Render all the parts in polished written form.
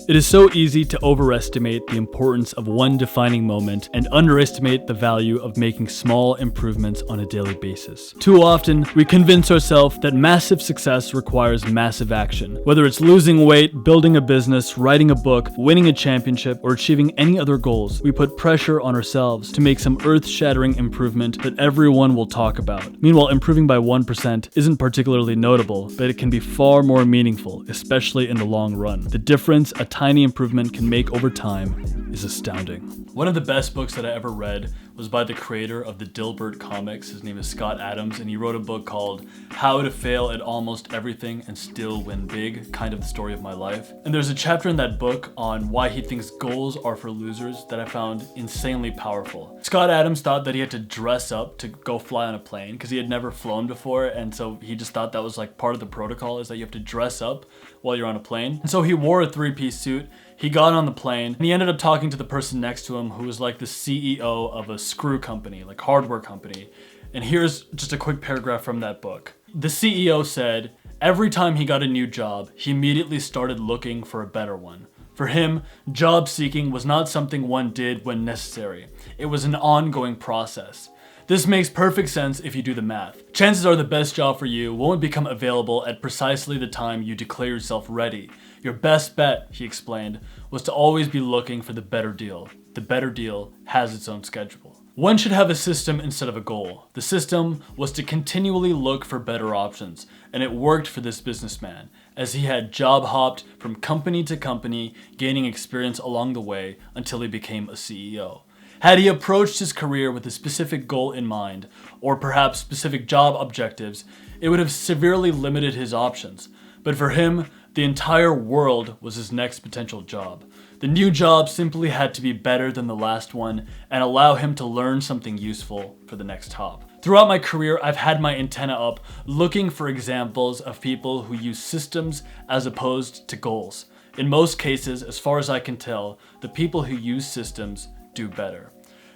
It is so easy to overestimate the importance of one defining moment and underestimate the value of making small improvements on a daily basis. Too often, we convince ourselves that massive success requires massive action. Whether it's losing weight, building a business, writing a book, winning a championship, or achieving any other goals, we put pressure on ourselves to make some earth-shattering improvement that everyone will talk about. Meanwhile, improving by 1% isn't particularly notable, but it can be far more meaningful, especially in the long run. The difference a tiny improvement can make over time is astounding. One of the best books that I ever read was by the creator of the Dilbert comics. His name is Scott Adams, and he wrote a book called How to Fail at Almost Everything and Still Win Big, kind of the story of my life. And there's a chapter in that book on why he thinks goals are for losers that I found insanely powerful. Scott Adams thought that he had to dress up to go fly on a plane because he had never flown before, and so he just thought that was like part of the protocol, is that you have to dress up while you're on a plane. And so he wore a three-piece suit. He got on the plane and he ended up talking to the person next to him who was like the CEO of a screw company, like hardware company. And here's just a quick paragraph from that book. The CEO said, every time he got a new job, he immediately started looking for a better one. For him, job seeking was not something one did when necessary. It was an ongoing process. This makes perfect sense if you do the math. Chances are the best job for you won't become available at precisely the time you declare yourself ready. Your best bet, he explained, was to always be looking for the better deal. The better deal has its own schedule. One should have a system instead of a goal. The system was to continually look for better options, and it worked for this businessman, as he had job hopped from company to company, gaining experience along the way until he became a CEO. Had he approached his career with a specific goal in mind, or perhaps specific job objectives, it would have severely limited his options. But for him, the entire world was his next potential job. The new job simply had to be better than the last one and allow him to learn something useful for the next hop. Throughout my career, I've had my antenna up looking for examples of people who use systems as opposed to goals. In most cases, as far as I can tell, the people who use systems do better.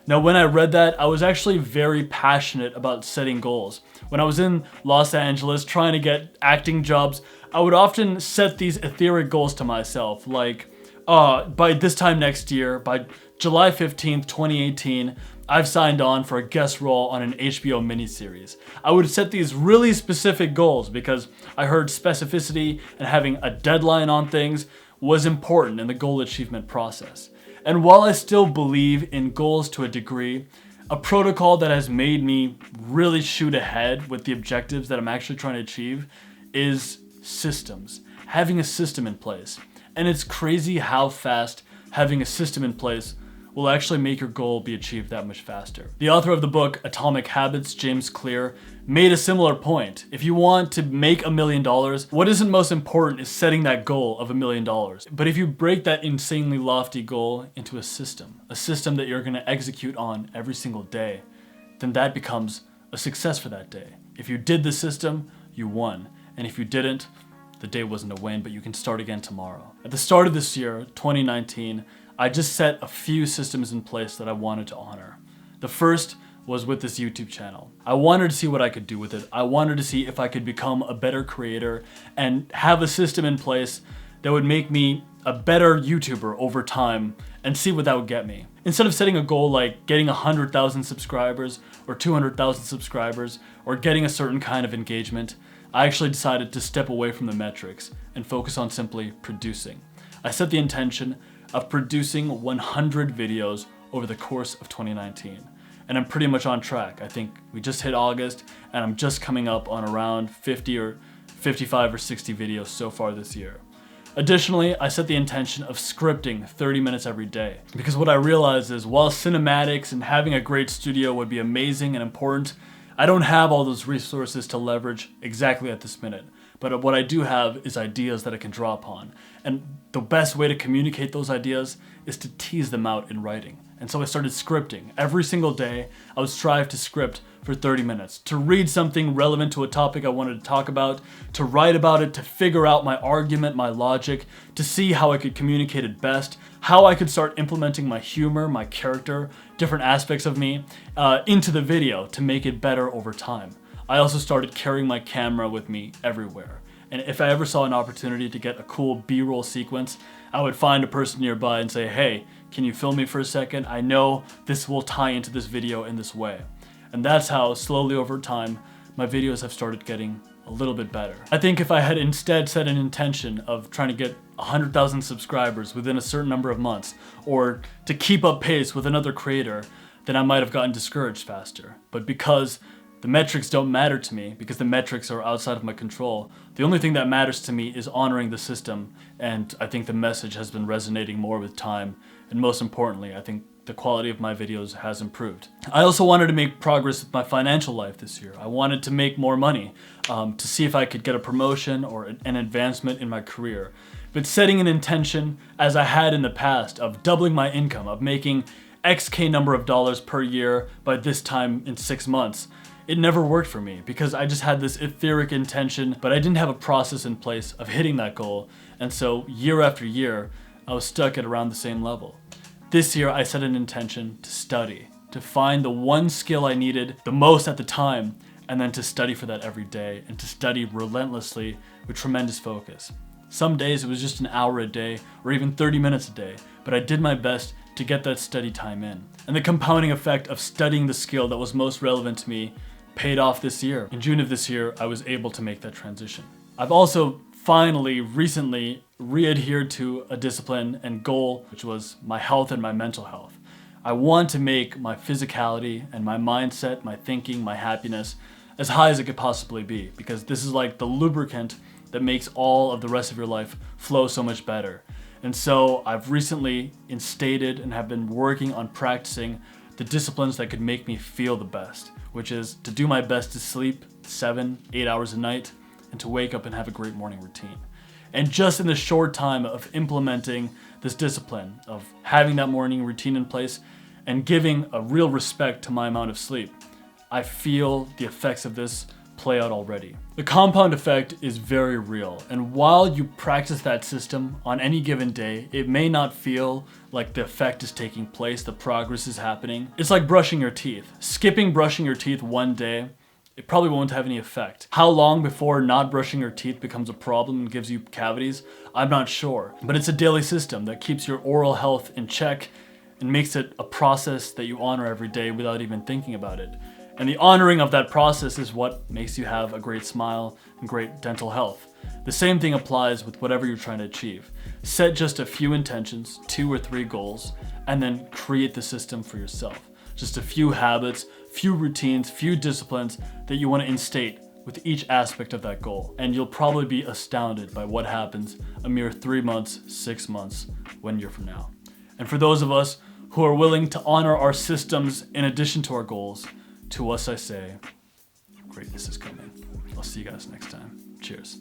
Now, when I read that, I was actually very passionate about setting goals. When I was in Los Angeles trying to get acting jobs, I would often set these etheric goals to myself, like, by this time next year, by July 15th, 2018, I've signed on for a guest role on an HBO miniseries. I would set these really specific goals because I heard specificity and having a deadline on things was important in the goal achievement process. And while I still believe in goals to a degree, a protocol that has made me really shoot ahead with the objectives that I'm actually trying to achieve is systems. Having a system in place. And it's crazy how fast having a system in place will actually make your goal be achieved that much faster. The author of the book, Atomic Habits, James Clear, made a similar point. If you want to make $1 million, what isn't most important is setting that goal of $1 million. But if you break that insanely lofty goal into a system that you're gonna execute on every single day, then that becomes a success for that day. If you did the system, you won. And if you didn't, the day wasn't a win, but you can start again tomorrow. At the start of this year, 2019, I just set a few systems in place that I wanted to honor. The first was with this YouTube channel. I wanted to see what I could do with it. I wanted to see if I could become a better creator and have a system in place that would make me a better YouTuber over time and see what that would get me. Instead of setting a goal like getting 100,000 subscribers or 200,000 subscribers or getting a certain kind of engagement, I actually decided to step away from the metrics and focus on simply producing. I set the intention of producing 100 videos over the course of 2019. And I'm pretty much on track. I think we just hit August and I'm just coming up on around 50 or 55 or 60 videos so far this year. Additionally, I set the intention of scripting 30 minutes every day because what I realized is while cinematics and having a great studio would be amazing and important, I don't have all those resources to leverage exactly at this minute. But what I do have is ideas that I can draw upon. And the best way to communicate those ideas is to tease them out in writing. And so I started scripting. Every single day, I would strive to script for 30 minutes, to read something relevant to a topic I wanted to talk about, to write about it, to figure out my argument, my logic, to see how I could communicate it best, how I could start implementing my humor, my character, different aspects of me into the video to make it better over time. I also started carrying my camera with me everywhere. And if I ever saw an opportunity to get a cool B-roll sequence, I would find a person nearby and say, hey, can you film me for a second? I know this will tie into this video in this way. And that's how, slowly over time, my videos have started getting a little bit better. I think if I had instead set an intention of trying to get 100,000 subscribers within a certain number of months, or to keep up pace with another creator, then I might have gotten discouraged faster. But because the metrics don't matter to me, because the metrics are outside of my control, the only thing that matters to me is honoring the system, and I think the message has been resonating more with time, and most importantly, I think the quality of my videos has improved. I also wanted to make progress with my financial life this year. I wanted to make more money, to see if I could get a promotion or an advancement in my career. But setting an intention, as I had in the past, of doubling my income, of making XK number of dollars per year by this time in 6 months, it never worked for me because I just had this etheric intention, but I didn't have a process in place of hitting that goal. And so year after year, I was stuck at around the same level. This year, I set an intention to study, to find the one skill I needed the most at the time, and then to study for that every day, and to study relentlessly with tremendous focus. Some days it was just an hour a day, or even 30 minutes a day, but I did my best to get that study time in. And the compounding effect of studying the skill that was most relevant to me paid off this year. In June of this year, I was able to make that transition. I've also finally, recently, re-adhered to a discipline and goal, which was my health and my mental health. I want to make my physicality and my mindset, my thinking, my happiness as high as it could possibly be, because this is like the lubricant that makes all of the rest of your life flow so much better. And so I've recently instated and have been working on practicing the disciplines that could make me feel the best, which is to do my best to sleep 7-8 hours a night, and to wake up and have a great morning routine. And just in the short time of implementing this discipline, of having that morning routine in place, and giving a real respect to my amount of sleep, I feel the effects of this play out already. The compound effect is very real, and while you practice that system on any given day, it may not feel like the effect is taking place, the progress is happening. It's like brushing your teeth. Skipping brushing your teeth one day, it probably won't have any effect. How long before not brushing your teeth becomes a problem and gives you cavities? I'm not sure. But it's a daily system that keeps your oral health in check and makes it a process that you honor every day without even thinking about it. And the honoring of that process is what makes you have a great smile and great dental health. The same thing applies with whatever you're trying to achieve. Set just a few intentions, 2 or 3 goals, and then create the system for yourself. Just a few habits, few routines, few disciplines that you want to instate with each aspect of that goal. And you'll probably be astounded by what happens a mere 3 months, 6 months, 1 year from now. And for those of us who are willing to honor our systems in addition to our goals, to us I say, greatness is coming. I'll see you guys next time. Cheers.